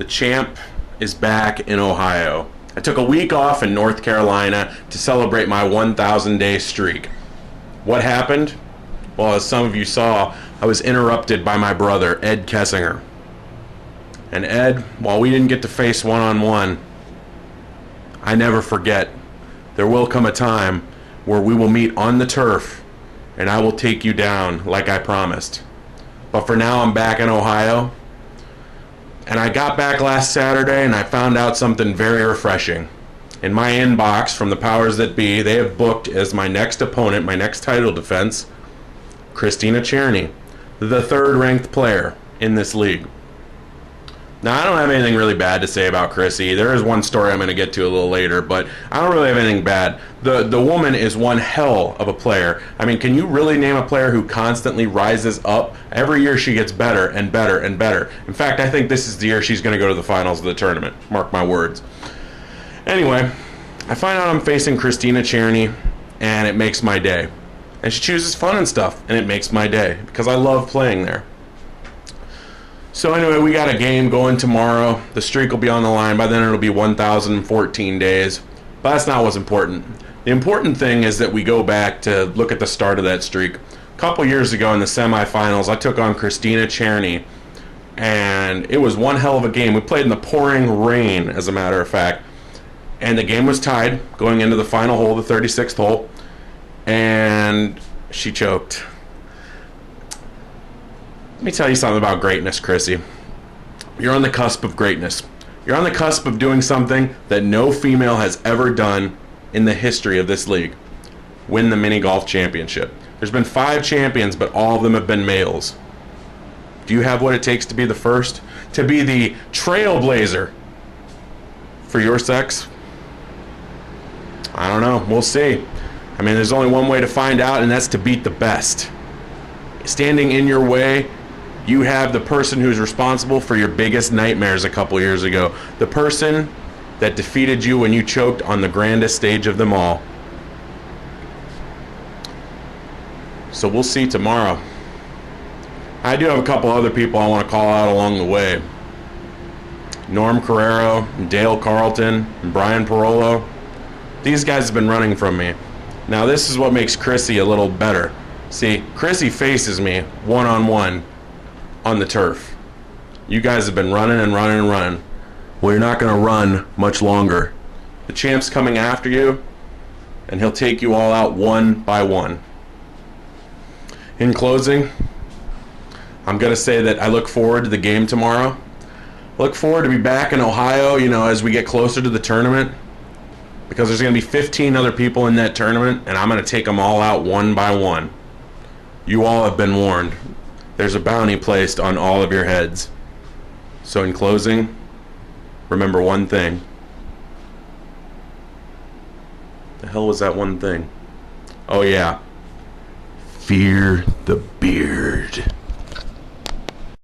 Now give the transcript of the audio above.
The champ is back in Ohio. I took a week off in North Carolina to celebrate my 1,000-day streak. What happened? Well, as some of you saw, I was interrupted by my brother, Ed Kessinger. And Ed, while we didn't get to face one-on-one, I never forget. There will come a time where we will meet on the turf, and I will take you down like I promised. But for now, I'm back in Ohio. And I got back last Saturday and I found out something very refreshing. In my inbox from the powers that be, they have booked as my next opponent, my next title defense, Christina Cherny, the third-ranked player in this league. Now, I don't have anything really bad to say about Chrissy. There is one story I'm going to get to a little later, but I don't really have anything bad. The woman is one hell of a player. I mean, can you really name a player who constantly rises up? Every year she gets better and better and better. In fact, I think this is the year she's going to go to the finals of the tournament. Mark my words. Anyway, I find out I'm facing Christina Cherny, and it makes my day. And she chooses fun and stuff, and it makes my day, because I love playing there. So anyway, we got a game going tomorrow. The streak will be on the line. By then it'll be 1,014 days. But that's not what's important. The important thing is that we go back to look at the start of that streak. A couple years ago in the semifinals, I took on Christina Cherny, and it was one hell of a game. We played in the pouring rain, as a matter of fact. And the game was tied going into the final hole, the 36th hole. And she choked. Let me tell you something about greatness, Chrissy. You're on the cusp of greatness. You're on the cusp of doing something that no female has ever done in the history of this league. Win the mini golf championship. There's been 5 champions, but all of them have been males. Do you have what it takes to be the first? To be the trailblazer for your sex? I don't know. We'll see. I mean, there's only one way to find out, and that's to beat the best. Standing in your way, you have the person who's responsible for your biggest nightmares a couple years ago. The person that defeated you when you choked on the grandest stage of them all. So we'll see tomorrow. I do have a couple other people I want to call out along the way. Norm Carrero, Dale Carlton, and Brian Parolo. These guys have been running from me. Now this is what makes Chrissy a little better. See, Chrissy faces me one-on-one on the turf. You guys have been running and running and running. Well, you're not going to run much longer. The champ's coming after you, and he'll take you all out one by one. In closing, I'm going to say that I look forward to the game tomorrow. Look forward to be back in Ohio, as we get closer to the tournament, because there's going to be 15 other people in that tournament, and I'm going to take them all out one by one. You all have been warned. There's a bounty placed on all of your heads. So in closing, remember one thing. The hell was that one thing? Oh yeah. Fear the beard.